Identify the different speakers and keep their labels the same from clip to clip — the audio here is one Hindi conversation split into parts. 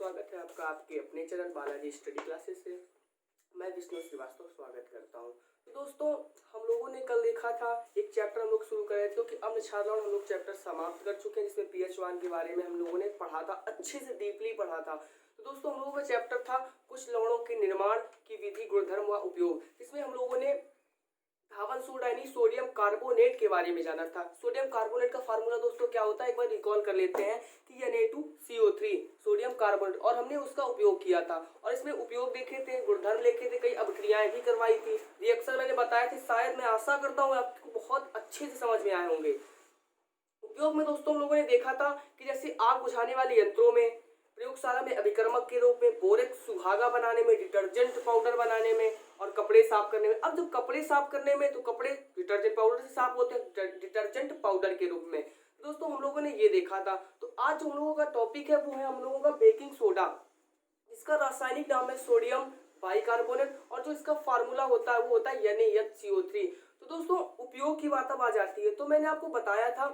Speaker 1: स्वागत है आपका आपके अपने चैनल बालाजी स्टडी क्लासेस से। मैं विष्णु श्रीवास्तव स्वागत करता हूं। तो दोस्तों, हम लोगों ने कल देखा था एक चैप्टर हम लोग शुरू कर रहे थे क्योंकि अब छात्राओं हम लोग चैप्टर समाप्त कर चुके हैं, जिसमें PH1 के बारे में हम लोगों ने पढ़ा था, अच्छे से डीपली पढ़ा था। तो दोस्तों, हम लोगों का चैप्टर था कुछ लवणों के निर्माण की विधि, गुणधर्म व उपयोग। इसमें हम लोगों ने धावन सोडा यानी सोडियम कार्बोनेट के बारे में जाना था। सोडियम कार्बोनेट का फार्मूला दोस्तों क्या होता है, एक बार रिकॉल कर लेते हैं कि Na2CO3 सोडियम कार्बोनेट, और हमने उसका उपयोग किया था और इसमें उपयोग देखे थे, गुणधर्म लिखे थे, कई अभिक्रियाएं भी करवाई थी, रिएक्शन मैंने बताया थे। शायद मैं आशा करता हूँ आपको बहुत अच्छे से समझ में आए होंगे। उपयोग में दोस्तों हम लोगों ने देखा था कि जैसे आग बुझाने वाले यंत्रों में, प्रयोगशाला में अभिकर्मक के रूप में, बोरेक्स सुहागा बनाने में, डिटर्जेंट पाउडर बनाने में और कपड़े साफ करने में। अब जब कपड़े साफ करने में तो कपड़े डिटर्जेंट पाउडर से साफ होते हैं, डिटर्जेंट पाउडर के रूप में। दोस्तों हम लोगों ने ये देखा था। तो आज जो हम लोगों का टॉपिक है वो है हम लोगों का बेकिंग सोडा। इसका रासायनिक नाम है सोडियम बाइकार्बोनेट और जो इसका फार्मूला होता है वो होता है NaHCO3। तो दोस्तों उपयोग की बात अब आ जाती है। तो मैंने आपको बताया था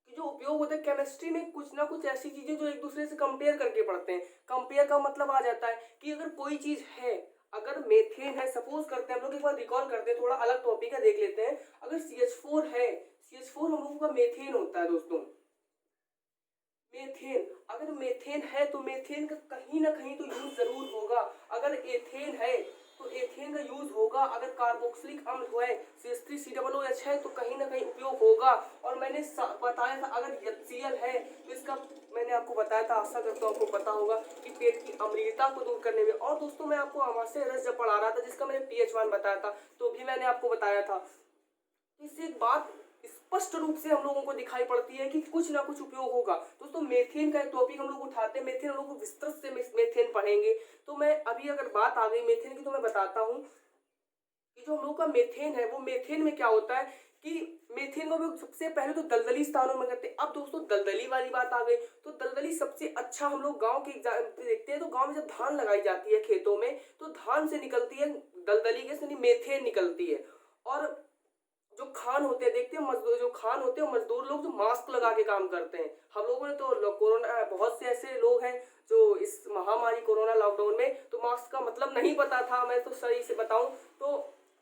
Speaker 1: कि जो उपयोग होता है केमिस्ट्री में, कुछ ना कुछ ऐसी चीजें जो एक दूसरे से कंपेयर करके पढ़ते हैं। कंपेयर का मतलब आ जाता है कि अगर कोई चीज है, अगर मेथेन है, सपोज करते हैं हम लोग एक बार रिकॉल करते हैं, थोड़ा अलग टॉपिक है, देख लेते हैं। अगर CH4 है, CH4 हम लोगों का मेथेन होता है दोस्तों। मेथेन, अगर मेथेन है तो मेथेन का कहीं ना कहीं तो यूज जरूर होगा। अगर एथेन है तो एथेन का यूज होगा। अगर कार्बोक्सिलिक अम्ल है, CH3COOH है, तो कहीं ना कहीं उपयोग होगा। और मैंने बताया था अगर HCl है तो इसका मैंने आपको बताया था, आशा करता हूँ आपको पता होगा, कि पेट की अम्लीयता को दूर करने में। और दोस्तों मैं आपको आमाशय रस जब पढ़ा रहा था, जिसका मैंने PH1 बताया था, तो भी मैंने आपको बताया था। इससे एक बात स्पष्ट रूप से हम लोगों को दिखाई पड़ती है कि कुछ ना कुछ उपयोग होगा। दोस्तों मेथेन का एक टॉपिक हम लोग उठाते हैं, मेथेन हम लोग को विस्तृत से मेथेन पढ़ेंगे। तो मैं अभी अगर बात आ गई मेथेन की तो मैं बताता हूँ कि जो हम लोग का मेथेन है वो मेथेन में क्या होता है कि मेथेन को भी सबसे पहले तो दलदली स्थानों में करते हैं। अब दोस्तों दलदली वाली बात आ गई तो दलदली सबसे अच्छा हम लोग गांव के देखते हैं। तो गांव में जब धान लगाई जाती है खेतों में, तो धान से निकलती है दलदली गैस यानी मेथेन निकलती है। और जो खान होते हैं, देखते हैं मजदूर, जो खान होते हैं मजदूर लोग जो मास्क लगा के काम करते हैं। हम लोगों ने तो कोरोना, बहुत से ऐसे लोग हैं जो इस महामारी कोरोना लॉकडाउन में तो मास्क का मतलब नहीं पता था। मैं तो सही से बताऊं तो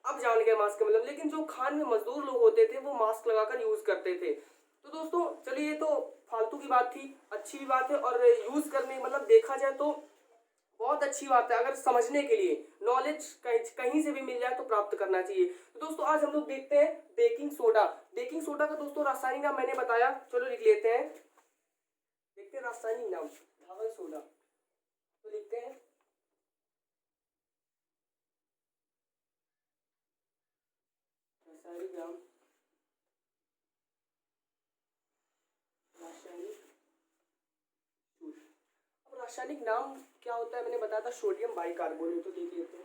Speaker 1: अब जान गए मास्क का मतलब, लेकिन जो खान में मजदूर लोग होते थे वो मास्क लगाकर यूज करते थे। तो दोस्तों चलिए, ये तो फालतू की बात थी, अच्छी भी बात है। और यूज करने मतलब देखा जाए तो बहुत अच्छी बात है। अगर समझने के लिए नॉलेज कहीं से भी मिल जाए तो प्राप्त करना चाहिए। तो दोस्तों आज हम लोग देखते हैं बेकिंग सोडा। बेकिंग सोडा का दोस्तों रासायनिक नाम मैंने बताया, चलो लिख लेते हैं। देखते हैं रासायनिक नाम, धावन सोडा। तो लिखते हैं रासायनिक नाम, रासायनिक अब रासायनिक नाम क्या होता है मैंने बताया था, सोडियम बाइकार्बोनेट। तो देख लेते हैं।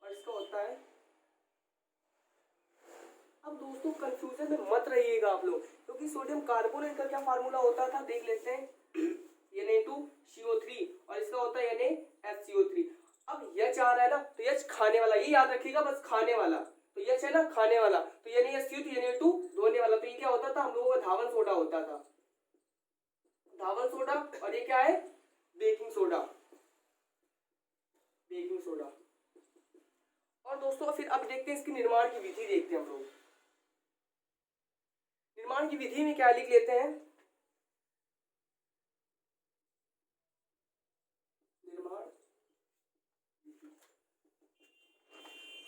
Speaker 1: और इसका होता है, अब दोस्तों कंफ्यूजन में मत रहिएगा आप लोग, क्योंकि सोडियम कार्बोनेट का क्या फार्मूला होता था देख लेते हैं। Na2CO3 और इसका होता है NaHCO3। अब H आ रहा है ना, तो H खाने वाला, ये याद रखिएगा बस, खाने वाला। तो H है ना खाने वाला, तो NaHCO तो Na2 धोने वाला। तो ये क्या होता था, हम लोगों का धावन सोडा होता था, धावन सोडा। और ये क्या है, बेकिंग सोडा, बेकिंग सोडा। और दोस्तों फिर अब देखते हैं इसकी निर्माण की विधि, देखते हैं हम लोग। निर्माण की विधि में क्या लिख लेते हैं, निर्माण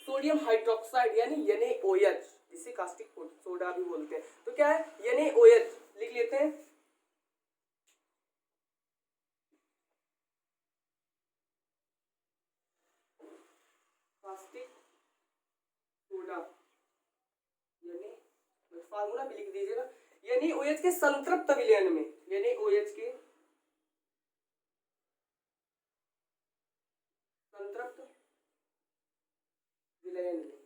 Speaker 1: सोडियम हाइड्रोक्साइड यानी NaOH, जिसे कास्टिक सोडा भी बोलते हैं। तो क्या है, NaOH लिख लेते हैं। कास्टिक सोडा यानी फार्मूला भी लिख दीजिएगा। NaOH के संतृप्त विलयन में, NaOH के संतृप्त विलयन में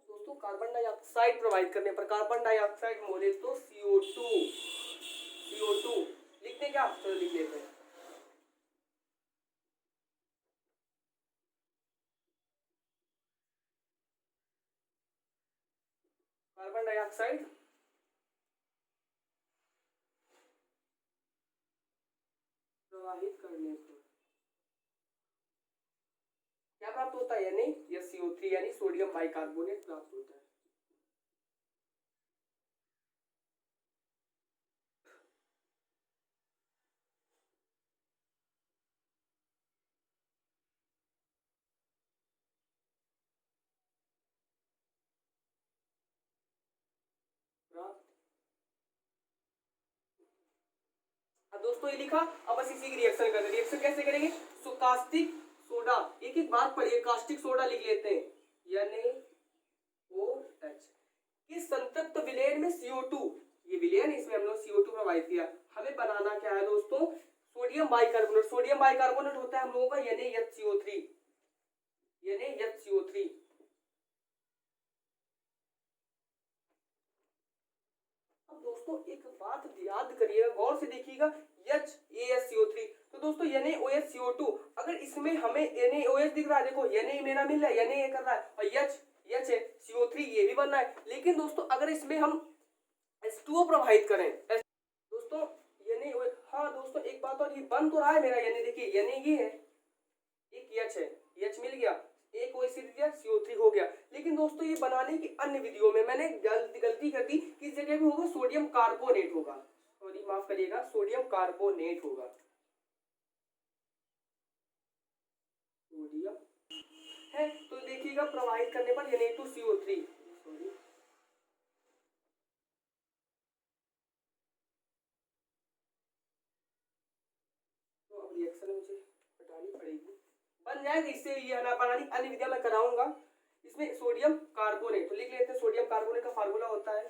Speaker 1: दोस्तों कार्बन डाइऑक्साइड प्रोवाइड करने पर, कार्बन डाइऑक्साइड मोले तो CO2 लिखते क्या, चलो लिख लेते हैं। कार्बन डाइऑक्साइड प्रवाहित करने पर क्या प्राप्त होता है, यानी यह CO3 यानी सोडियम बाइकार्बोनेट प्राप्त होता है। प्राप्त। अब दोस्तों ये लिखा, अब बस इसी की रिएक्शन करते हैं। रिएक्शन कैसे करेंगे, सो कास्टिक सोडा, एक एक बात पढ़िए, कास्टिक सोडा लिख लेते हैं NaOH किस संतृप्त विलयन में CO2, ये विलयन इसमें हम लोग CO2 प्रवाहित किया, हमें बनाना क्या है दोस्तों, सोडियम बाइकार्बोनेट। सोडियम बाइकार्बोनेट होता है हम लोगों का NaHCO3, NaHCO3। अब दोस्तों एक बात याद करिएगा, गौर से देखिएगा, HASCO3, तो दोस्तों NaOHCO2, अगर इसमें हमें NaOH दिख रहा है, देखो Na मेरा मिल रहा है, Na कर रहा है, और H है, CO3 ये भी बनना है। लेकिन दोस्तों अगर इसमें हम H2O प्रवाहित करें दोस्तों, Na, हाँ दोस्तों एक बात और, ये बन तो रहा है मेरा Na, देखिए Na ये है, एक H है, H मिल गया, एक OH दिख गया, CO3 हो गया। लेकिन दोस्तों ये बनाने की अन्य विधियों में मैंने गलती कर दी, किस जगह पे होगा, सोडियम कार्बोनेट होगा, सॉरी माफ करिएगा, सोडियम कार्बोनेट होगा, सोडियम है। तो देखिएगा प्रवाहित करने पर Na2CO3, सॉरी तो अब रिएक्शन मुझे हटानी पड़ेगी, बन जाएगा इससे, ये ना बनानी अन्य विधियां मैं कराऊंगा। इसमें सोडियम कार्बोनेट तो लिख लेते हैं, सोडियम कार्बोनेट का फार्मूला होता है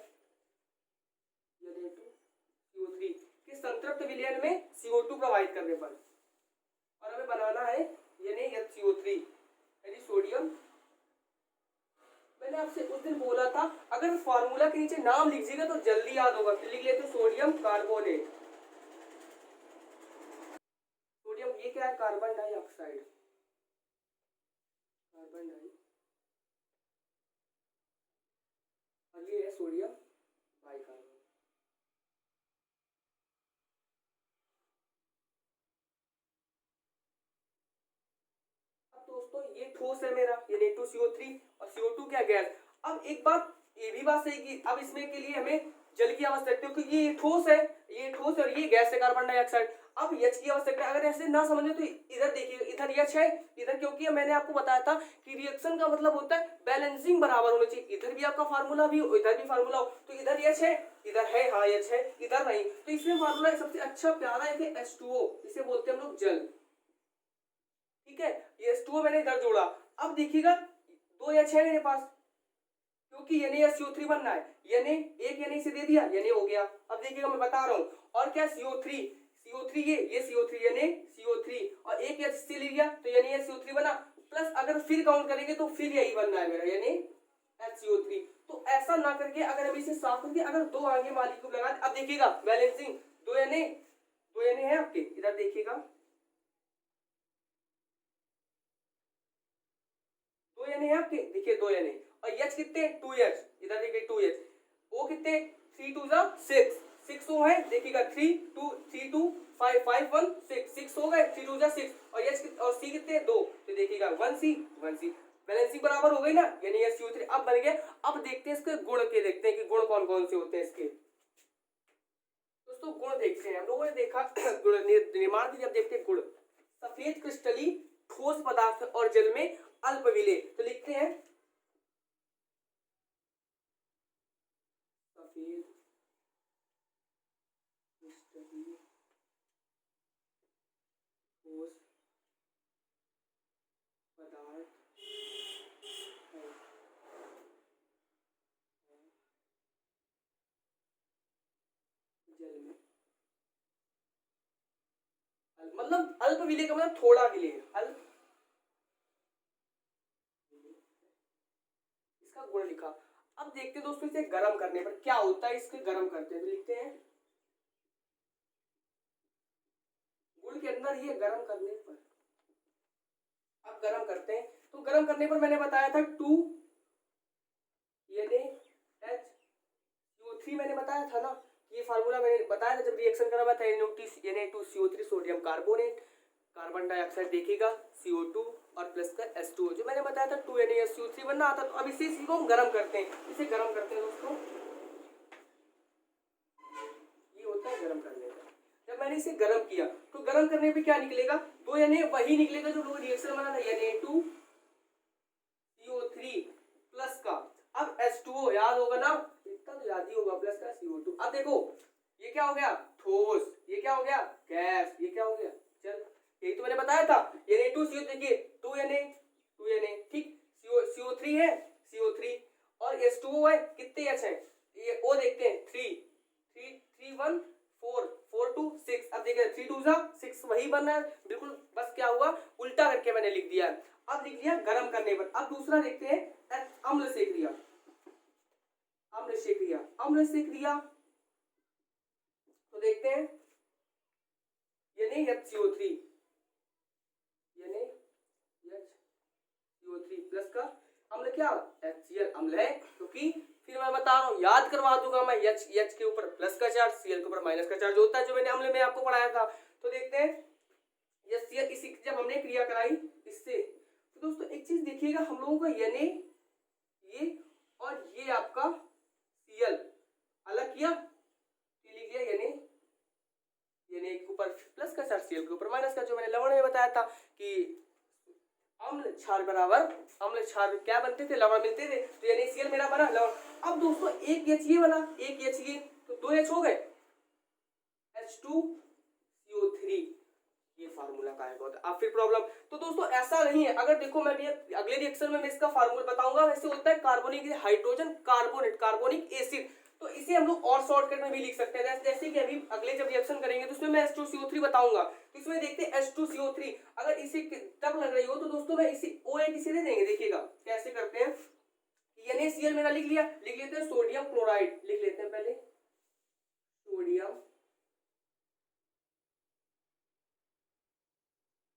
Speaker 1: Na2CO3 किस संतृप्त विलयन में CO2 प्रवाहित करने पर, और हमें बनाना है NaHCO3 यानी सोडियम। मैंने आपसे उस दिन बोला था अगर फार्मूला के नीचे नाम लिखिएगा तो जल्दी याद होगा, तो लिख लेते सोडियम कार्बोनेट। सोडियम ये क्या है, कार्बन डाइऑक्साइड, कार्बन डाई, और ये है सोडियम बाइकार्बोनेट। अब दोस्तों ये ठोस है मेरा, ये Na2CO3, और CO2 क्या, गैस। अब एक बात ये भी बात सही की, अब इसमें के लिए हमें जल की आवश्यकता है, क्योंकि ये ठोस है, ये ठोस है और ये गैस है, कार्बन डाइऑक्साइड। अब H की आवश्यकता है, अगर ऐसे ना समझे तो इधर देखिए, इधर H है, इधर, क्योंकि मैंने आपको बताया था कि रिएक्शन का मतलब होता है बैलेंसिंग बराबर होना चाहिए, इधर भी आपका फार्मूला भी हो, इधर भी फार्मूला हो, तो इधर H है, इधर है, हाँ H है, इधर नहीं, तो इसमें फार्मूला सबसे अच्छा प्यारा है कि H2O, इसे बोलते हैं हम लोग जल, ठीक है। ये H2O मैंने इधर जोड़ा। अब देखिएगा दो H है मेरे पास, क्योंकि NaHCO3 बनना है, एक Na से दे दिया, Na हो गया। अब देखिएगा मैं बता रहा हूँ, और क्या CO3 ये CO3 NaCO3, और एक H से ले लिया तो NaHCO3 बना, प्लस अगर फिर काउंट करेंगे तो फिर यही बनना है मेरा NaHCO3। तो ऐसा ना करके अगर हम इसे साफ करके अगर दो आगे मालिक्यूल लगा, अब देखिएगा बैलेंसिंग, दो Na है आपके, इधर देखिएगा दो Na है आपके, देखिए दो Na, और H कितने, 2H, इधर देखिए 2H, O कितने, 3 2 6, 6 O है, देखिएगा 3 2 5 5 1 6, 6 हो गए, 3 2 6, और H और C कितने, 2, तो देखिएगा 1C, बैलेंसिंग बराबर हो गई ना, यानी SCO3 अब बन गया। अब देखते हैं इसके गुण के, देखते हैं कि गुण कौन कौन से होते हैं इसके। दोस्तों गुण देखते हैं, हम लोगों ने देखा गुण निर्माण भी, जब देखते हैं गुण, सफेद क्रिस्टली ठोस पदार्थ और जल में अल्प विलेय, तो लिखते हैं सफेद क्रिस्टली ठोस पदार्थ जल में, मतलब अल्प विलेय का मतलब थोड़ा विलेय, अल्प, इसका गुण लिखा। अब देखते हैं दोस्तों इसे गर्म करने पर क्या होता है, इसके गर्म करते हैं, तो लिखते हैं गुण के अंदर ये गर्म करने पर, अब गर्म करते हैं, तो गर्म करने पर मैंने बताया था 2 NaH CO3 मैंने बताया था ना, ये फार्मूला मैंने बताया था जब रिएक्शन करा हुआ था, Na2CO3 sodium carbonate, carbon dioxide देखेगा CO2 और प्लस का H2O, जो मैंने बताया था 2NaSO3 बनना आता। तो अब इसी को हम गर्म करते हैं, इसे गर्म करते हैं दोस्तों, ये होता है गर्म करने का। जब मैंने इसे गर्म किया तो गर्म करने पे क्या निकलेगा, 2Na वही निकलेगा जो लोग रिएक्शन बना था Na2CO3 प्लस का, अब H2O याद होगा ना, इतना तो याद ही होगा, प्लस का CO2। अब देखो ये क्या हो गया, ठोस, ये क्या हो गया, गैस, ये क्या हो गया, चल यही तो मैंने बताया था। Na2CO, देखिए 2Na ठीक, CO3 है, CO3 और H2O है, कितने H है, ये O देखते हैं, 3 3 3 1 4 4 2 6। अब देखिए 3 2 6 वही बनना है बिल्कुल, बस क्या हुआ उल्टा करके मैंने लिख दिया। अब लिख दिया गर्म करने पर। अब दूसरा देखते हैं अम्ल से क्रिया, अम्ल से क्रिया, अम्ल से क्रिया तो देखते हैं HCO3 प्लस का अम्ल क्या HCl अम्ल है, क्योंकि फिर मैं बता रहा हूँ, याद करवा दूंगा मैं, H के ऊपर प्लस का चार्ज, Cl के ऊपर माइनस का चार्ज होता है, जो मैंने अम्ल में आपको पढ़ाया था। तो देखते हैं HCl, इसी जब हमने क्रिया कराई इससे, तो दोस्तों एक चीज देखिएगा, हम लोगों का Na ये और ये आपका Cl अलग किया, लिख लिया Na के ऊपर प्लस का चार्ज, Cl के ऊपर माइनस का, जो मैंने लवण में बताया था कि अम्ल क्षार बराबर अम्ल क्षार क्या बनते थे, लवण मिलते थे, तो NaCl मेरा बना लवण। अब दोस्तों एक H ये बना, एक H ये, तो 2 H हो गए, H2CO3, ये फार्मूला का है बहुत। अब फिर प्रॉब्लम, तो दोस्तों ऐसा नहीं है, अगर देखो मैं भी अगले रिएक्शन में मैं इसका फार्मूला बताऊंगा, वैसे होता है carbonic hydrogen carbonate, carbonic acid, तो इसे हम लोग और शॉर्टकट में भी लिख सकते हैं, जैसे कि अभी अगले जब रिएक्शन करेंगे तो उसमें मैं H2CO3 बताऊंगा, तो इसमें देखते हैं H2CO3 अगर इसे तब लग रही हो तो दोस्तों मैं इसी OA किसे दे देंगे, देखिएगा कैसे करते हैं। NaCl मेरा लिख लिया, लिख लेते हैं सोडियम क्लोराइड, लिख लेते हैं पहले सोडियम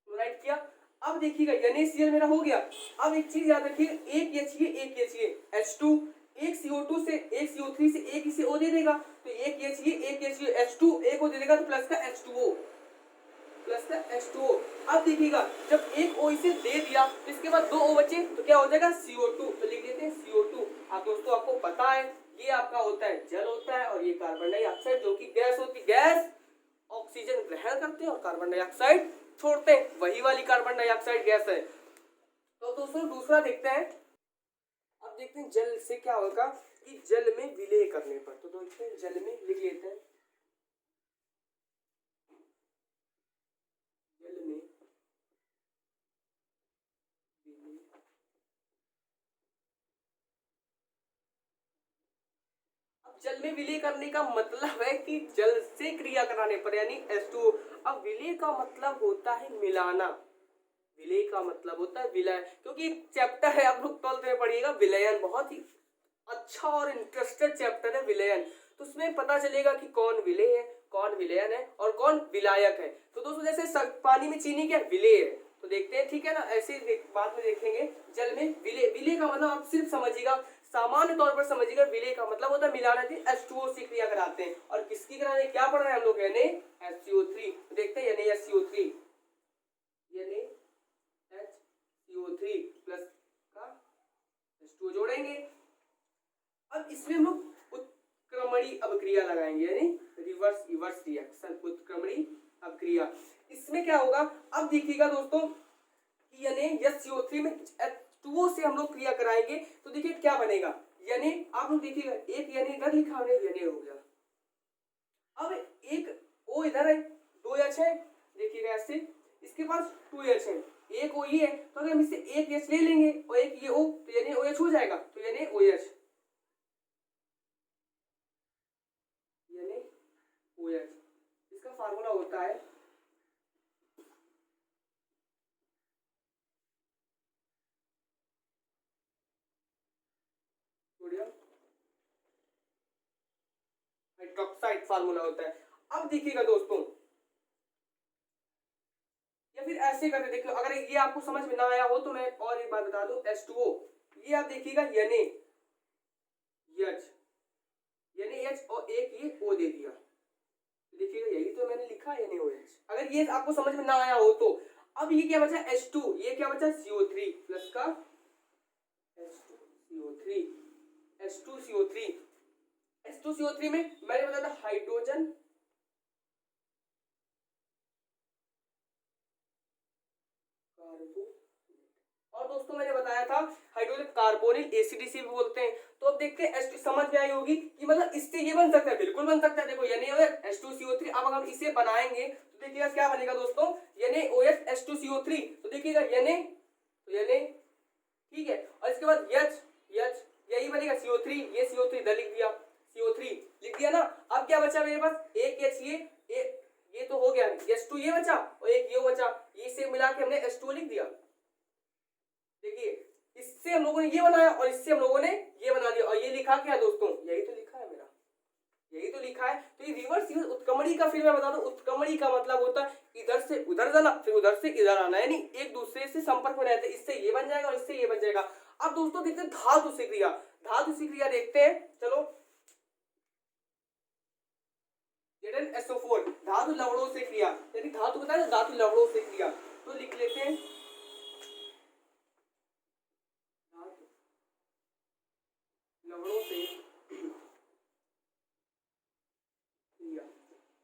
Speaker 1: क्लोराइड किया। अब देखिएगा NaCl मेरा हो गया। अब एक चीज याद रखिए, एक H ये एक H ये H2, एक CO2 से एक CO3 से एक इसे O दे देगा, तो एक H ये एक H ये H2 एक O दे देगा, तो प्लस का H2O, प्लस का H2O। अब देखिएगा जब एक O इसे दे दिया तो इसके बाद 2 O बचे, तो क्या हो जाएगा CO2, तो लिख देते हैं CO2। अब दोस्तों आपको पता है ये आपका होता है जल होता है, और ये कार्बन डाइऑक्साइड जो कि गैस होती है, गैस ऑक्सीजन ग्रहण करते हैं और कार्बन डाइऑक्साइड छोड़ते हैं, वही वाली कार्बन डाइऑक्साइड गैस है। तो दोस्तों दूसरा देखते हैं, अब देखते हैं जल से क्या होगा कि जल में विलय करने पर, तो देखते हैं जल में लिख लेते हैं, जल में विलय, अब जल में विलय करने का मतलब है कि जल से क्रिया कराने पर, यानी H2O। अब विलय का मतलब होता है मिलाना, विलय का मतलब होता है विलय, क्योंकि चैप्टर है आप लोग 12th में पढ़िएगा विलयन, बहुत ही अच्छा और इंटरेस्टेड चैप्टर है विलयन, तो उसमें पता चलेगा कि कौन विलय है, कौन विलयन है और कौन विलायक है। तो दोस्तों जैसे पानी में चीनी क्या विलय है, तो देखते हैं ठीक है ना, ऐसे बाद में देखेंगे। जल में विलय, विलय का मतलब आप सिर्फ समझिएगा, सामान्य तौर पर समझिएगा, विलय का मतलब होता है मिलाना, H2O से क्रिया कराते हैं, और किसकी कराने, क्या पढ़ रहे हैं हम लोग, NaHCO3, देखते हैं NaHCO3 प्लस का H2O जोड़ेंगे। अब इसमें हम लोग उत्क्रमणी अभिक्रिया लगाएंगे, यानी रिवर्स रिवर्स रिएक्शन, उत्क्रमणी अभिक्रिया। इसमें क्या होगा, अब देखिएगा दोस्तों कि NaHCO3 में H2O से हम लोग क्रिया कराएंगे, तो देखिए क्या बनेगा, यानी आप लोग देखिएगा एक यानी इधर लिखा है, यानी हो गया, अब एक O इधर है, 2 H है, देखिएगा ऐसे, इसके पास 2 H है, एक O ये है, तो अगर हम इससे एक H ले लेंगे और एक ये O, तो यानी OH हो जाएगा, तो यानी OH, यानी OH, इसका फार्मूला होता है सोडियम हाइड्रोक्साइड, फार्मूला होता है। अब देखिएगा दोस्तों, या फिर ऐसे करके देखिए, अगर ये आपको समझ में ना आया हो तो मैं और एक बात बता दूं, H2O, ये आप देखिएगा NaH, NaH और एक ये O दे दिया। देखिएगा यही तो मैंने लिखा है NaOH। अगर ये आपको समझ में ना आया हो तो अब ये क्या बचा H2, ये क्या बचा CO3 प्लस का H2CO3, H2CO3, H2CO3 में मैंने बताया था हाइड्रोजन और दोस्तों मैंने बताया था हाइड्रोजन कार्बोनिल एसिडिसी भी बोलते हैं। तो अब देखते हैं H2 समझ में आई होगी कि मतलब इससे ये बन सकता है, बिल्कुल बन सकता है। देखो NaOH H2CO3। अब अगर हम इसे बनाएंगे तो देखिएगा क्या बनेगा दोस्तों, NaOH H2CO3। तो देखिएगा Na तो Na ठीक है, और इसके बाद H यही बनेगा CO3, ये CO3 इधर लिख दिया, CO3 लिख दिया ना। अब क्या बचा मेरे पास, एक H ये तो हो गया, H2 ये बचा और एक ये बचा, इसे मिला के हमने H2 लिख दिया। देखिए इससे हम लोगों ने ये बनाया और इससे हम लोगों ने ये बना दिया, और ये लिखा क्या है दोस्तों, यही तो लिखा है मेरा, यही तो लिखा है। तो ये रिवर्स यूज उत्क्रमणी का फिर मैं बता दूं, उत्क्रमणी का मतलब होता है इधर से उधर जाना फिर उधर से इधर आना, यानी एक दूसरे से संपर्क में रहते हैं। इससे ये बन जाएगा और इससे ये बन जाएगा। अब दोस्तों देखते हैं धातु से क्रिया, धातु से क्रिया देखते हैं। चलो ZnSO4 धातु लवणों से क्रिया, यदि धातु बताया ना धातु लवणों से क्रिया, तो लिख लेते हैं लवणों से क्रिया।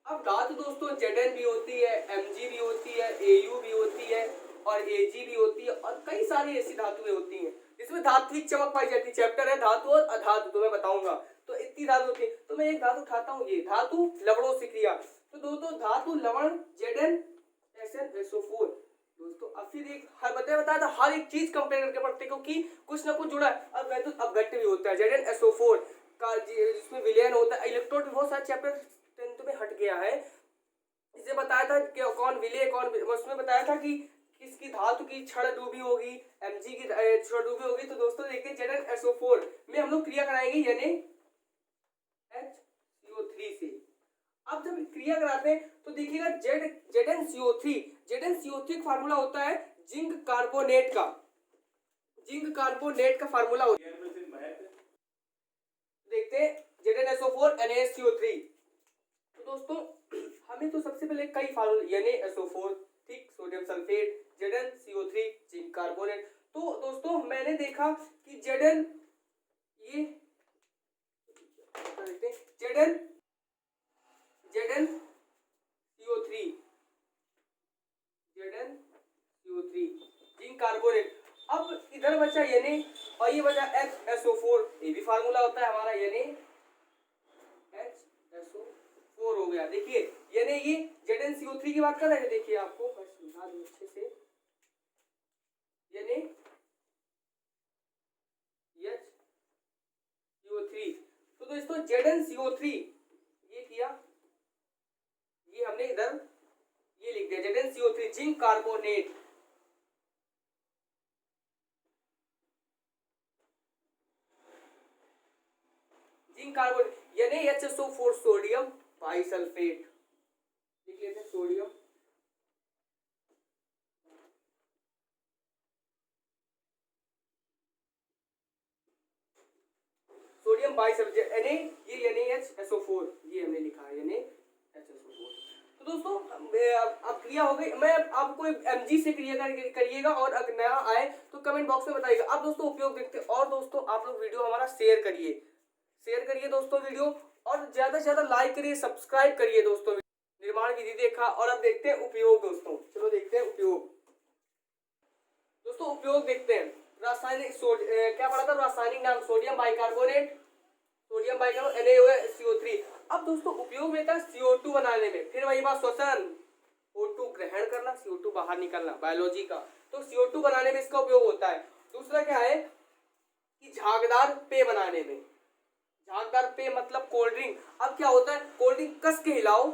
Speaker 1: अब धातु दोस्तों Zn भी होती है, Mg भी होती है, Au भी होती है और Ag भी होती है, और कई सारी ऐसी धातुएं होती हैं जिसमें धात्विक चमक पाई जाती है। चैप्टर है धातु और अधातु, तो मैं बताऊंगा। तो इतनी धातु होती है, तो मैं एक धातु उठाता हूँ, ये धातु लवणों से क्रिया। तो दोस्तों धातु लवण ZnSO4 दोस्तों। अब फिर एक हर बताया था, हर एक चीज कंपेयर करके पढ़ते क्योंकि कुछ ना कुछ जुड़ा है। अब वैद्युत अपघट्य भी होता है ZnSO4 का, जिसमें विलयन होता है। इलेक्ट्रोड बहुत सारे चैप्टर 10th में हट गया है। इसे बताया था कि कौन विलय कौन, उसमें बताया था कि किसकी धातु की क्षण डूबी होगी, Mg की क्षण डूबी होगी। तो दोस्तों देखिए ZnSO4 में हम लोग क्रिया कराएंगे NaHCO3 से। अब जब क्रिया कराते हैं तो देखिएगा ZnCO3 का फार्मूला होता है जिंक कार्बोनेट का, जिंक कार्बोनेट का फार्मूला होता है। देखते हैं ZnSO4 NaHCO3। तो दोस्तों हमें तो सबसे पहले कई फार्मूले, NaSO4 ठीक, sodium sulphate, ZnCO3 zinc carbonate. तो दोस्तों मैंने देखा कि Zn ये ZnCO3 जिंक कार्बोनेट। अब इधर बचा Na और ये बचा HSO4, ये भी फार्मूला होता है हमारा NaHSO4 हो गया। देखिए ये ZnCO3 की बात कर रहे हैं, देखिए आपको मैं समझा दूं अच्छे से। NaHCO3 तो दोस्तों ZnCO3 ये किया, ये हमने इधर ये लिख दिया ZnCO3 zinc carbonate. Zinc carbonate NaHSO4 sodium bisulphate, लिख लेते हैं सोडियम बाइसल्फेट ये NaHSO4 ये हमने लिखा है NaHSO4। तो दोस्तों अब क्रिया हो गई। मैं आपको Mg से क्रिया करिएगा और अगर नया आए तो कमेंट बॉक्स में बताइएगा। अब दोस्तों उपयोग देखते हैं, और दोस्तों आप लोग वीडियो हमारा शेयर करिए दोस्तों वीडियो, और ज्यादा से ज्यादा लाइक करिए, सब्सक्राइब करिए दोस्तों। निर्माण विधि देखा, और अब देखते हैं उपयोग दोस्तों। चलो देखते हैं उपयोग दोस्तों। उपयोग देखते हैं, रासायनिक क्या पढ़ा था, रासायनिक नाम सोडियम बाइकार्बोनेट NaOH अब दोस्तों उपयोग में था CO2 बनाने में, फिर वही बात श्वसन O2 ग्रहण करना, CO2 बाहर निकलना, बायोलॉजी का। तो CO2 बनाने में इसका उपयोग होता है। दूसरा क्या है कि झागदार पेय बनाने में, झागदार पेय मतलब कोल्ड ड्रिंक। अब क्या होता है, कोल्ड ड्रिंक कस के हिलाओ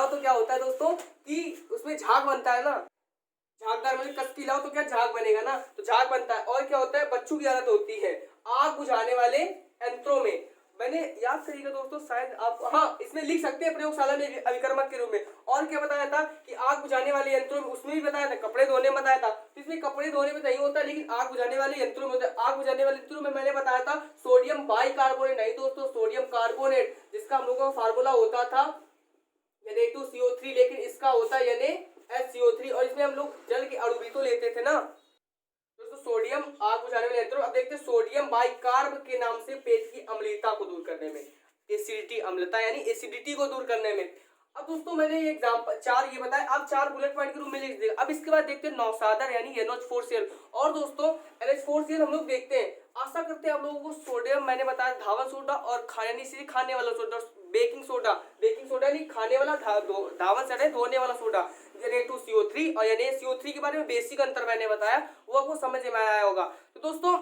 Speaker 1: तो क्या होता है दोस्तों कि उसमें झाग बनता है ना, झागदार में कस के हिलाओ तो क्या झाग बनेगा ना, तो झाग बनता है। और क्या होता है, बच्चों की आदत होती है आग बुझाने वाले यंत्रों में, मैंने याद करिएगा दोस्तों, शायद आप हाँ इसमें लिख सकते हैं प्रयोगशाला में अभिकर्मक के रूप में। और क्या बताया था कि आग बुझाने वाले यंत्रों में, उसमें भी बताया था, कपड़े धोने में बताया था। तो इसमें कपड़े धोने में नहीं होता, लेकिन आग बुझाने वाले यंत्रों में होता है। आग बुझाने वाले यंत्रों में मैंने बताया था सोडियम बाइकार्बोनेट, नहीं दोस्तों सोडियम कार्बोनेट, जिसका हम लोगों का फार्मूला होता था Na2CO3, लेकिन इसका होता है NaSCO3। और इसमें हम लोग जल के अणु भी तो लेते थे ना दोस्तों। सोडियम आग बुझाने वाले यंत्रों, अब देखते हैं सोडियम बाइकार्ब के नाम से पेट की अम्लता को दूर करने में, एसिडिटी, अम्लता यानी एसिडिटी को दूर करने में। अब दोस्तों मैंने ये एग्जांपल 4 ये बताया, अब 4 बुलेट पॉइंट के रूप में लिख देगा। अब इसके बाद देखते हैं नौसादर यानी NH4Cl। और दोस्तों NH4Cl हम लोग देखते हैं, आशा करते हैं आप लोगों को सोडियम मैंने बताया धावन सोडा और खाने वाला soda, baking soda, baking soda नहीं खाने वाला, धावन सोडा धोने वाला सोडा, Na2CO3 और NaCO3 के बारे में बेसिक अंतर मैंने बताया, वो आपको समझ में आया होगा। तो दोस्तों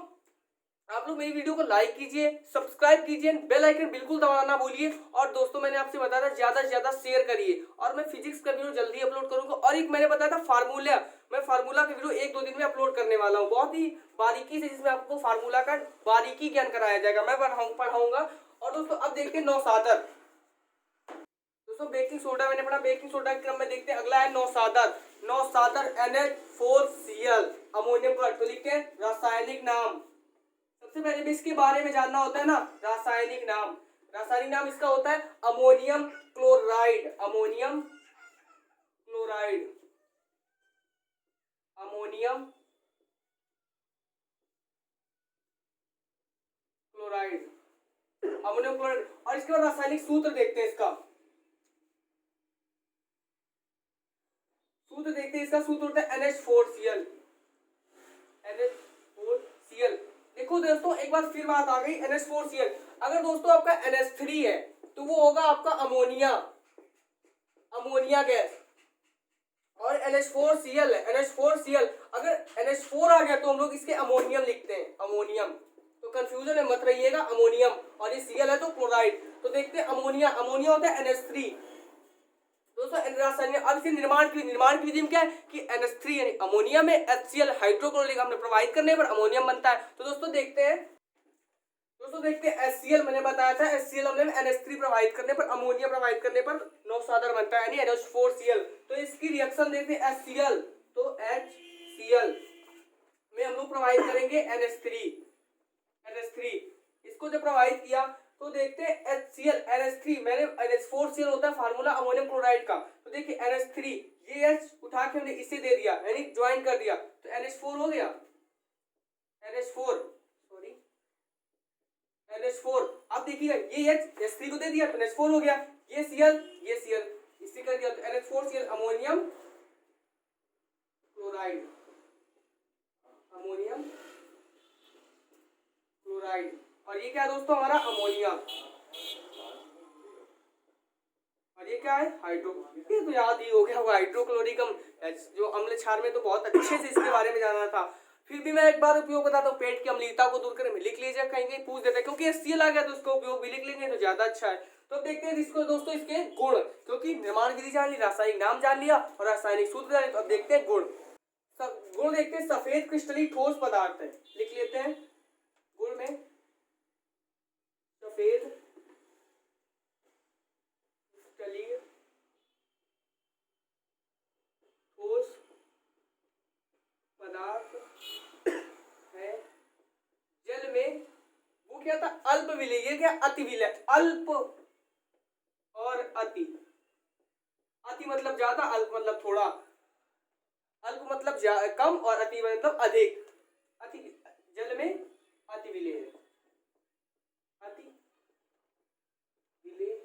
Speaker 1: आप लोग मेरी वीडियो को लाइक कीजिए, सब्सक्राइब कीजिए, बेल आइकन बिल्कुल दबाना ना भूलिए। और दोस्तों मैंने आपसे बताया था ज्यादा से ज्यादा शेयर करिए, और मैं फिजिक्स का वीडियो जल्दी अपलोड करूंगा। और एक मैंने बताया था फार्मूला, मैं फार्मूला का वीडियो 1-2 दिन में अपलोड करने वाला हूँ, बहुत ही बारीकी से, जिसमें आपको फार्मूला का बारीकी ज्ञान कराया जाएगा, मैं पढ़ाऊंगा। और दोस्तों अब देखते हैं नौसादर। दोस्तों बेकिंग सोडा मैंने पढ़ा, बेकिंग सोडा के क्रम में देखते हैं अगला है नौसादर। नौसादर NH4Cl अमोनियम क्लोराइड। तो लिखते हैं रासायनिक नाम, सबसे पहले भी इसके बारे में जानना होता है ना, रासायनिक नाम। रासायनिक नाम इसका होता है ammonium chloride, ammonium chloride, ammonium chloride, ammonium chloride. और इसके बाद रासायनिक सूत्र देखते हैं, इसका सूत्र देखते हैं। इसका सूत्र होता है NH4Cl, NH4Cl। देखो दोस्तों एक बार फिर बात आ गई NH4Cl। अगर दोस्तों आपका NH3 है तो वो होगा आपका अमोनिया, अमोनिया गैस। और NH4Cl है, NH4Cl, अगर NH4 आ गया तो हम लोग इसके अमोनियम लिखते हैं, अमोनियम। तो कंफ्यूजन में मत रहिएगा, अमोनियम, और ये Cl है तो क्लोराइड। तो देखते हैं अमोनिया, अमोनिया होता है NH3 दोस्तों। रासायनिक, अब इसे निर्माण की विधि में क्या है कि NH3 यानी अमोनिया में HCl हाइड्रोक्लोरिक अम्ल प्रवाहित करने पर अमोनियम बनता है। तो दोस्तों देखते हैं HCl मैंने बताया था, HCl अम्ल में NH3 प्रवाहित करने पर, अमोनिया प्रवाहित करने पर नौसादर बनता है यानी NH4Cl। तो इसकी रिएक्शन देखते हैं HCl, तो HCl में हम लोग प्रवाहित करेंगे NH3, इसको जब प्रवाहित किया तो देखते हैं HCl NH3, मैंने NH4Cl होता है फार्मूला अमोनियम क्लोराइड का। तो देखिए NH3, ये H उठा के हमने इसे दे दिया यानी ज्वाइन कर दिया, तो NH4 हो गया, NH4 सॉरी NH4। अब देखिएगा ये H H3 को दे दिया तो NH4 हो गया, ये Cl इसे कर दिया तो NH4Cl ammonium chloride, ammonium chloride. और ये क्या है दोस्तों हमारा अमोनिया, और ये क्या है हाइड्रो, ये तो याद ही हो गया वो हाइड्रोक्लोरिक अम्ल, जो अम्ल क्षार में तो बहुत अच्छे से इसके बारे में जाना था। फिर भी मैं एक बार उपयोग बताता हूँ, पेट की अम्लता को दूर करने में लिख लीजिए, कहीं कहीं पूछ देते हैं, क्योंकि HCl आ गया तो उसका उपयोग भी लिख लेंगे तो ज्यादा अच्छा है। तो देखते हैं इसको दोस्तों, इसके गुण, क्योंकि निर्माण विधि जान ली, रासायनिक नाम जान लिया और रासायनिक सूत्र जान लिया, तो अब देखते हैं गुण। गुण देखते हैं, सफेद क्रिस्टलीय ठोस पदार्थ है, लिख लेते हैं गुण में सफेद क्रिस्टलीय ठोस पदार्थ है, जल में वो क्या था अल्प विलय, ये क्या अति विलय, अल्प और अति, अति मतलब ज्यादा, अल्प मतलब थोड़ा, अल्प मतलब कम और अति मतलब अधिक, अति जल में अति विलय है, अति विलय,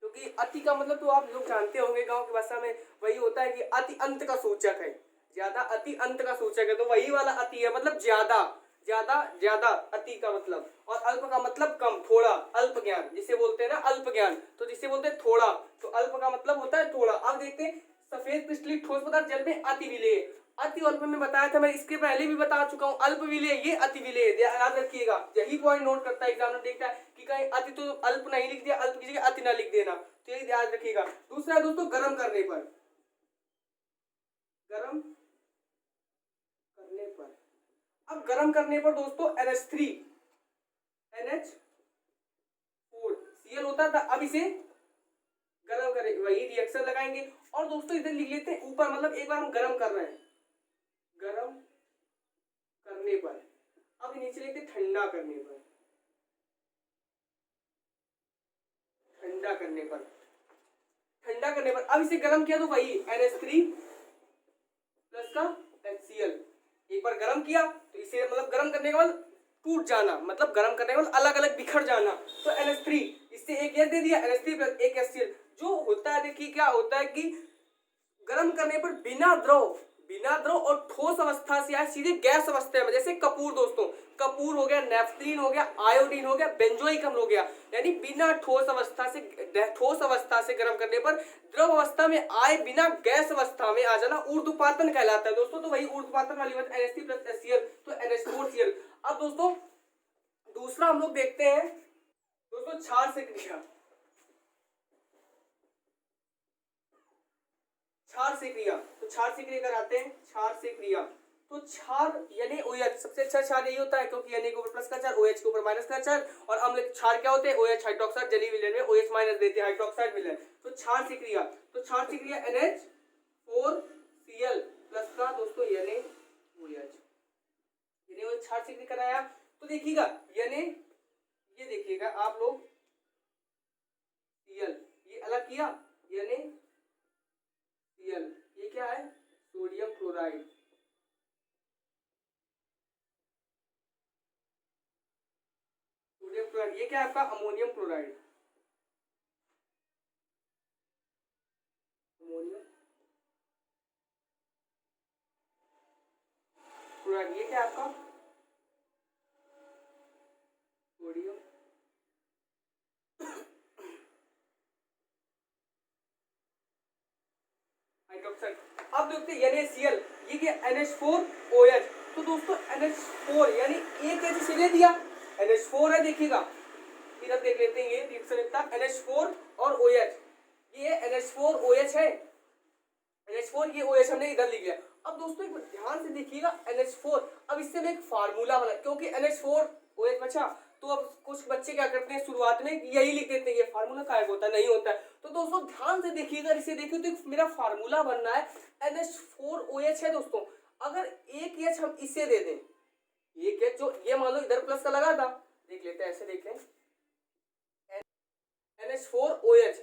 Speaker 1: क्योंकि अति का मतलब तो आप लोग जानते होंगे गांव की भाषा में वही होता है कि अति अंत का सूचक है, ज्यादा अति अंत का सूचक है, तो वही वाला अति है, मतलब ज्यादा ज्यादा ज्यादा, अति का मतलब, और अल्प का मतलब कम, थोड़ा, अल्प ज्ञान जिसे बोलते हैं ना, अल्प ज्ञान, तो जिसे बोलते हैं थोड़ा, तो अल्प का मतलब होता है थोड़ा। अब देखते हैं सफेद क्रिस्टलीय ठोस पदार्थ जल में अति विलेय, अति अल्प में बताया था, मैं इसके पहले भी बता चुका हूँ, अल्प विलेय ये अति विलेय, याद रखिएगा, यही पॉइंट नोट करता है एग्जामिनर, देखता है कि कहीं अति तो अल्प नहीं लिख दिया, अल्प की जगह अति ना लिख देना, तो यही याद रखिएगा। दूसरा है दोस्तों गर्म करने पर, गर्म करने पर, अब गर्म करने पर दोस्तों NH3 NH4 Cl होता था, अब इसे गर्म करें, वही रिएक्शन लगाएंगे। और दोस्तों इधर लिख लेते हैं ऊपर, मतलब एक बार हम गर्म कर रहे हैं, गर्म करने पर। अब नीचे लिखते हैं ठंडा करने पर, ठंडा करने पर, ठंडा करने पर। अब इसे गर्म किया तो वही NH3 प्लस का HCl। एक बार गर्म किया तो इसे मतलब गर्म करने के बाद टूट जाना, मतलब गर्म करने के बाद अलग अलग बिखर जाना, तो NH3, इससे एक ये दे दिया NH3 प्लस एक HCl। जो होता है देखिए क्या होता है कि गर्म करने पर बिना द्रव और ठोस अवस्था से आए सीधे गैस अवस्था में, जैसे कपूर दोस्तों, कपूर हो गया, नेफ्थलीन हो गया, आयोडीन हो गया, बेंजोइक अम्ल हो गया, यानी बिना ठोस अवस्था से गर्म करने पर द्रव अवस्था में आए बिना गैस अवस्था में आ जाना ऊर्ध्वपातन कहलाता है दोस्तों। तो वही ऊर्ध्वपातन वाली बात NH3 प्लस HCl, तो NH4Cl। अब दोस्तों दूसरा हम लोग देखते हैं दोस्तों क्षार से क्रिया, क्षार से क्रिया। तो क्षार से क्रिया कराते हैं, क्षार से क्रिया। तो क्षार यानी OH, सबसे अच्छा क्षार यही होता है क्योंकि Na के ऊपर प्लस का चार्ज, OH के ऊपर माइनस का चार्ज, और अम्ल क्षार क्या होते हैं, OH हाइड्रोक्साइड, जलीय विलयन में OH माइनस देते हैं, हाइड्रोक्साइड विलयन। तो क्षार से क्रिया, तो क्षार से क्रिया NH4Cl प्लस का दोस्तों NaOH, क्षार से क्रिया कराया। तो देखिएगा ये देखिएगा आप लोग Cl, ये अलग किया, NaCl, ये क्या है, सोडियम क्लोराइड, सोडियम क्लोराइड, ये क्या है आपका अमोनियम क्लोराइड, अमोनियम क्लोराइड, ये क्या है आपका सोडियम हाइड्रोक्साइड। अब देखते हैं NaCl, ये क्या NH4OH। तो दोस्तों NH4 यानी एक H इसे ले दिया, NH4 है, देखिएगा इधर देख लेते हैं, ये रिएक्शन इतना NH4 और OH, ये NH4OH है, NH4 ये OH हमने इधर लिख लिया। अब दोस्तों एक बार ध्यान से देखिएगा NH4, अब इससे मैं एक फार्मूला बना, क्योंकि NH4OH बचा, तो अब कुछ बच्चे क्या करते हैं शुरुआत में यही लिख देते हैं, ये फार्मूला काय होता है, नहीं होता है। तो दोस्तों ध्यान से देखिएगा, इसे देखिए तो मेरा फार्मूला बनना है NH4OH है दोस्तों। अगर एक H हम इसे दे दें, एक H जो ये मान लो इधर प्लस का लगा था, देख लेते हैं, ऐसे देखें NH4OH।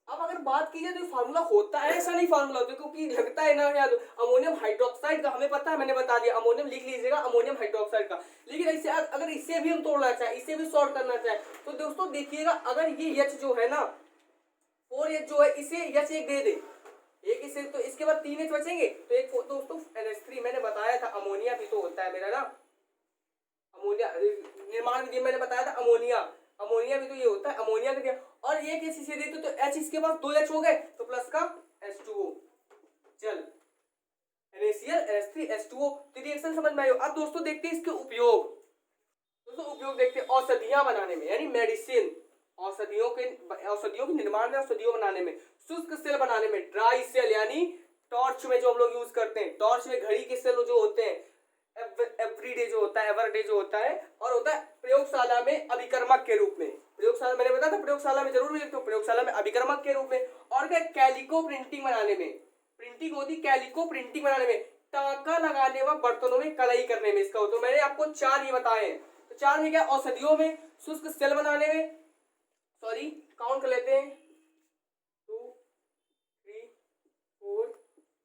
Speaker 1: अब अगर बात की जाए तो फार्मूला होता है, ऐसा नहीं फार्मूला होता, क्योंकि लगता है ना याद, अमोनियम हाइड्रोक्साइड का हमें पता है, मैंने बता दिया, अमोनियम लिख लीजिएगा, अमोनियम हाइड्रोक्साइड का। लेकिन इसे अगर इसे भी हम तोड़ना चाहे, इसे भी सॉर्ट करना चाहे, तो दोस्तों देखिएगा अगर ये H जो है ना 4H जो है, इसे H एक दे दे, एक इसे, तो इसके बाद 3H बचेंगे, तो एक दोस्तों NH3 मैंने बताया था, अमोनिया भी तो होता है मेरा ना, अमोनिया निर्माण विधि मैंने बताया था, अमोनिया भी तो ये होता है, अमोनिया का दिया, और एक H इसे देते तो H इसके पास 2H हो गए, तो प्लस का H2O, चल NaCl NH3 H2O। तो रिएक्शन समझ में आयो। अब दोस्तों देखते हैं इसके उपयोग, दोस्तों उपयोग देखते हैं औषधियां बनाने में, यानी मेडिसिन, औषधियों के निर्माण में, औषधियों बनाने में, शुष्क सेल बनाने में, ड्राई सेल यानी टॉर्च में जो हम लोग यूज करते हैं, टॉर्च में घड़ी के सेल जो होते हैं, एवरीडे जो होता है, एवरडे जो होता है, और होता है प्रयोगशाला में अभिकर्मक के रूप में, प्रयोगशाला मैंने बताया था, प्रयोगशाला में जरूर लिखते हो, प्रयोगशाला में अभिकर्मक के रूप में। और क्या कैलिको प्रिंटिंग बनाने में, प्रिंटिंग होती कैलिको प्रिंटिंग बनाने में, टाका लगाने व बर्तनों में कलाई करने में इसका होता है। मैंने आपको 4 ये बताए हैं, तो 4 में क्या, औषधियों में, शुष्क सेल बनाने में, सॉरी काउंट कर लेते हैं 2 3 4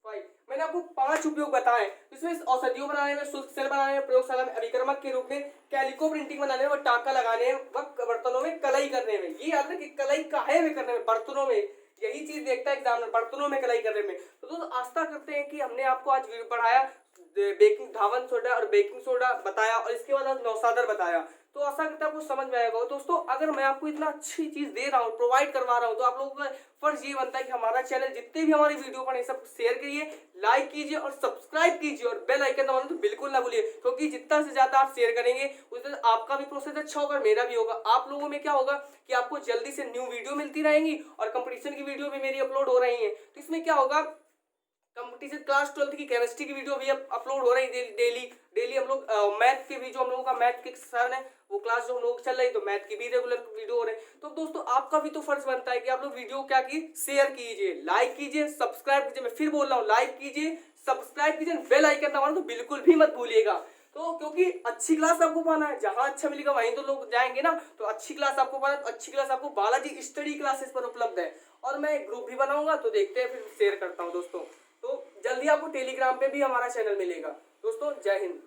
Speaker 1: 5, मैंने आपको 5 उपयोग बताए, इसमें औषधियों बनाने में, शुष्क सेल बनाने में, प्रयोगशाला में अभिकर्मक के रूप में, कैलिको प्रिंटिंग बनाने में, टाका लगाने व बर्तनों में कलाई करने में। ये याद रखें कि कलाई काहे में करने में, बर्तनों में, यही चीज देखता है एग्जामिनर, बर्तनों में कलाई करने में। तो दोस्तों आस्था करते हैं कि हमने आपको आज पढ़ाया बेकिंग धावन सोडा और बेकिंग सोडा बताया, और इसके बाद नौसादर बताया, तो आशा करता है आपको समझ में आएगा। दोस्तों अगर मैं आपको इतना अच्छी चीज दे रहा हूँ, प्रोवाइड करवा रहा हूँ, तो आप लोगों का फर्ज ये बनता है कि हमारा चैनल जितने भी हमारी वीडियो बने सब शेयर करिए, लाइक कीजिए और सब्सक्राइब कीजिए, और बेल आइकन दबाना तो बिल्कुल ना भूलिए, क्योंकि जितना से ज्यादा आप शेयर करेंगे उतना आपका भी प्रोसेस अच्छा होगा, मेरा भी होगा। आप लोगों में क्या होगा कि आपको जल्दी से न्यू वीडियो मिलती रहेंगी, और कंपटीशन की वीडियो भी मेरी अपलोड हो रही है, तो इसमें क्या होगा, कंपटीशन क्लास 12th की केमिस्ट्री की वीडियो भी अब अपलोड हो रही है डेली हम लोग मैथ के भी जो हम लोगों का मैथ के सर है वो क्लास जो हम लोग चल रही, तो मैथ की भी रेगुलर वीडियो हो रहे हैं। तो दोस्तों आपका भी तो फर्ज बनता है कि आप लोग वीडियो क्या की शेयर कीजिए, लाइक कीजिए, सब्सक्राइब कीजिए। मैं फिर बोल रहा हूँ, लाइक कीजिए, सब्सक्राइब कीजिए, बेल आइकन दबाना तो बिल्कुल भी मत भूलिएगा। तो क्योंकि अच्छी क्लास आपको पाना है, जहां अच्छा मिलेगा वहीं तो लोग जाएंगे ना। तो अच्छी क्लास आपको पाना है, तो अच्छी क्लास आपको बालाजी स्टडी क्लासेस पर उपलब्ध है, और मैं ग्रुप भी बनाऊंगा, तो देखते हैं, फिर शेयर करता हूं दोस्तों। तो जल्दी आपको टेलीग्राम पे भी हमारा चैनल मिलेगा दोस्तों। जय हिंद।